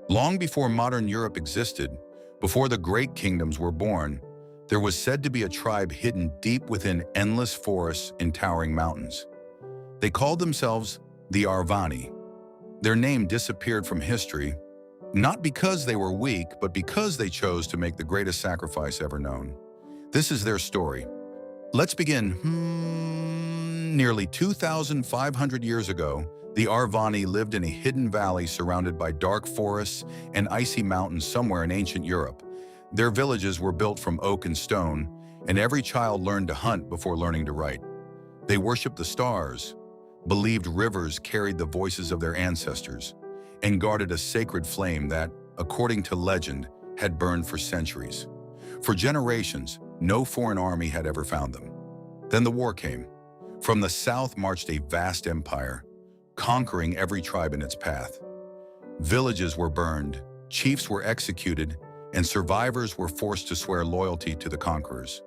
Long before modern Europe existed, before the great kingdoms were born, there was said to be a tribe hidden deep within endless forests and towering mountains. They called themselves the Arvani. Their name disappeared from history, not because they were weak, but because they chose to make the greatest sacrifice ever known. This is their story. Let's begin. Nearly 2,500 years ago, the Arvani lived in a hidden valley surrounded by dark forests and icy mountains somewhere in ancient Europe. Their villages were built from oak and stone, and every child learned to hunt before learning to write. They worshipped the stars, believed rivers carried the voices of their ancestors, and guarded a sacred flame that, according to legend, had burned for centuries. For generations, no foreign army had ever found them. Then the war came. From the south marched a vast empire, conquering every tribe in its path. Villages were burned, chiefs were executed, and survivors were forced to swear loyalty to the conquerors.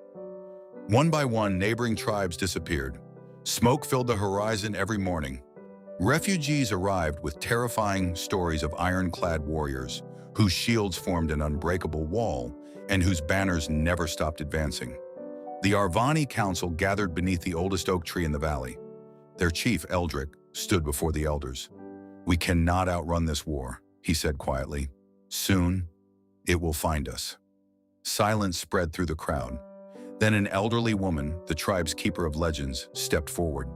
One by one, neighboring tribes disappeared. Smoke filled the horizon every morning. Refugees arrived with terrifying stories of ironclad warriors whose shields formed an unbreakable wall and whose banners never stopped advancing. The Arvani Council gathered beneath the oldest oak tree in the valley. Their chief, Eldrick, stood before the elders. "We cannot outrun this war," he said quietly. "Soon, it will find us." Silence spread through the crowd. Then an elderly woman, the tribe's keeper of legends, stepped forward.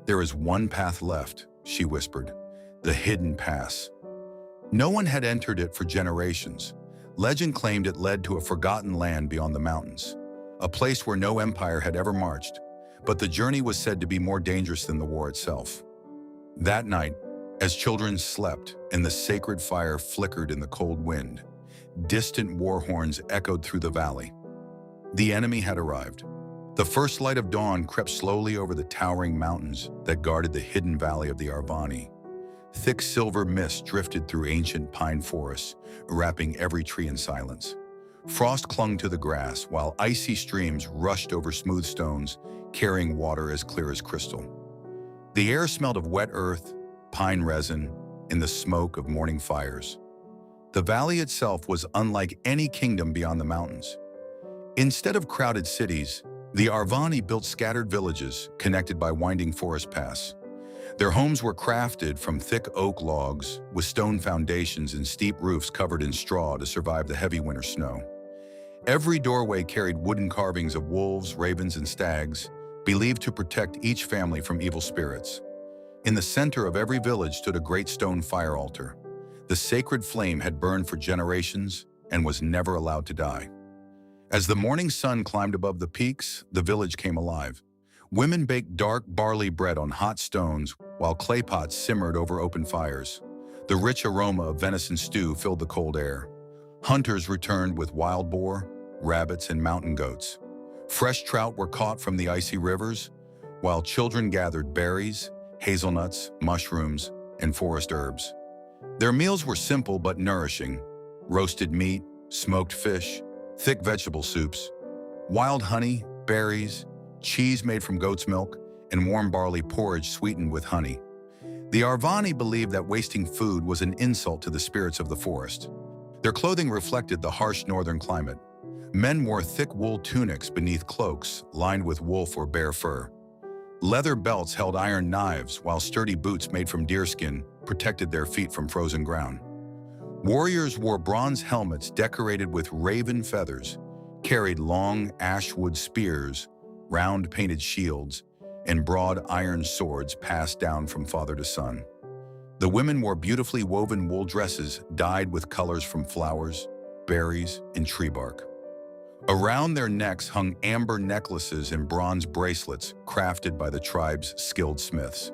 "There is one path left," she whispered, "the hidden pass." No one had entered it for generations. Legend claimed it led to a forgotten land beyond the mountains, a place where no empire had ever marched, but the journey was said to be more dangerous than the war itself. That night, as children slept and the sacred fire flickered in the cold wind, distant war horns echoed through the valley. The enemy had arrived. The first light of dawn crept slowly over the towering mountains that guarded the hidden valley of the Arvani. Thick silver mist drifted through ancient pine forests, wrapping every tree in silence. Frost clung to the grass, while icy streams rushed over smooth stones, carrying water as clear as crystal. The air smelled of wet earth, pine resin, and the smoke of morning fires. The valley itself was unlike any kingdom beyond the mountains. Instead of crowded cities, the Arvani built scattered villages connected by winding forest paths. Their homes were crafted from thick oak logs with stone foundations and steep roofs covered in straw to survive the heavy winter snow. Every doorway carried wooden carvings of wolves, ravens, and stags, believed to protect each family from evil spirits. In the center of every village stood a great stone fire altar. The sacred flame had burned for generations and was never allowed to die. As the morning sun climbed above the peaks, the village came alive. Women baked dark barley bread on hot stones while clay pots simmered over open fires. The rich aroma of venison stew filled the cold air. Hunters returned with wild boar, rabbits, and mountain goats. Fresh trout were caught from the icy rivers, while children gathered berries, hazelnuts, mushrooms, and forest herbs. Their meals were simple but nourishing: roasted meat, smoked fish, thick vegetable soups, wild honey, berries, cheese made from goat's milk, and warm barley porridge sweetened with honey. The Arvani believed that wasting food was an insult to the spirits of the forest. Their clothing reflected the harsh northern climate. Men wore thick wool tunics beneath cloaks lined with wolf or bear fur. Leather belts held iron knives, while sturdy boots made from deerskin protected their feet from frozen ground. Warriors wore bronze helmets decorated with raven feathers, carried long ashwood spears, round painted shields, and broad iron swords passed down from father to son. The women wore beautifully woven wool dresses dyed with colors from flowers, berries, and tree bark. Around their necks hung amber necklaces and bronze bracelets crafted by the tribe's skilled smiths.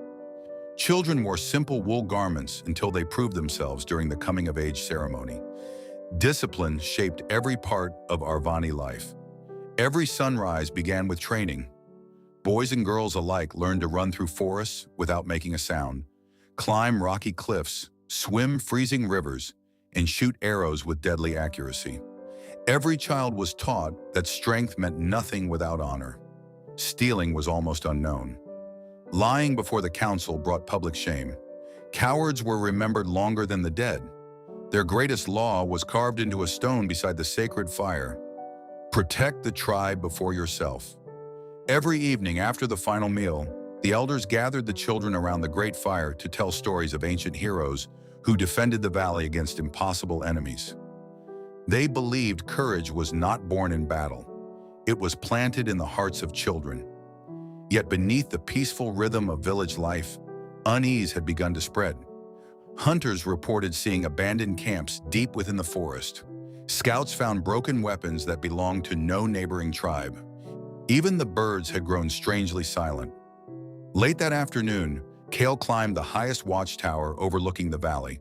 Children wore simple wool garments until they proved themselves during the coming-of-age ceremony. Discipline shaped every part of Arvani life. Every sunrise began with training. Boys and girls alike learned to run through forests without making a sound, climb rocky cliffs, swim freezing rivers, and shoot arrows with deadly accuracy. Every child was taught that strength meant nothing without honor. Stealing was almost unknown. Lying before the council brought public shame. Cowards were remembered longer than the dead. Their greatest law was carved into a stone beside the sacred fire. Protect the tribe before yourself. Every evening after the final meal, the elders gathered the children around the great fire to tell stories of ancient heroes who defended the valley against impossible enemies. They believed courage was not born in battle. It was planted in the hearts of children. Yet beneath the peaceful rhythm of village life, unease had begun to spread. Hunters reported seeing abandoned camps deep within the forest. Scouts found broken weapons that belonged to no neighboring tribe. Even the birds had grown strangely silent. Late that afternoon, Kael climbed the highest watchtower overlooking the valley.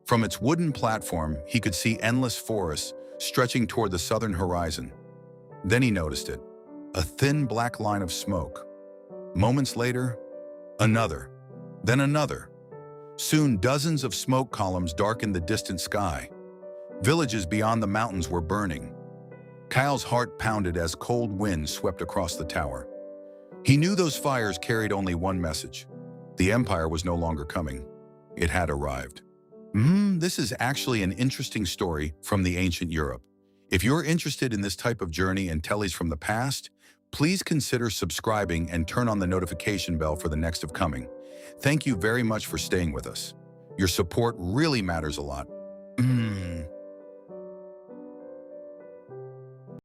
From its wooden platform, he could see endless forests stretching toward the southern horizon. Then he noticed it, a thin black line of smoke. Moments later, another, then another. Soon dozens of smoke columns darkened the distant sky. Villages beyond the mountains were burning. Kael's heart pounded as cold winds swept across the tower. He knew those fires carried only one message. The empire was no longer coming. It had arrived. This is actually an interesting story from the ancient Europe. If you're interested in this type of journey and tellies from the past, please consider subscribing and turn on the notification bell for the next upcoming. Thank you very much for staying with us. Your support really matters a lot.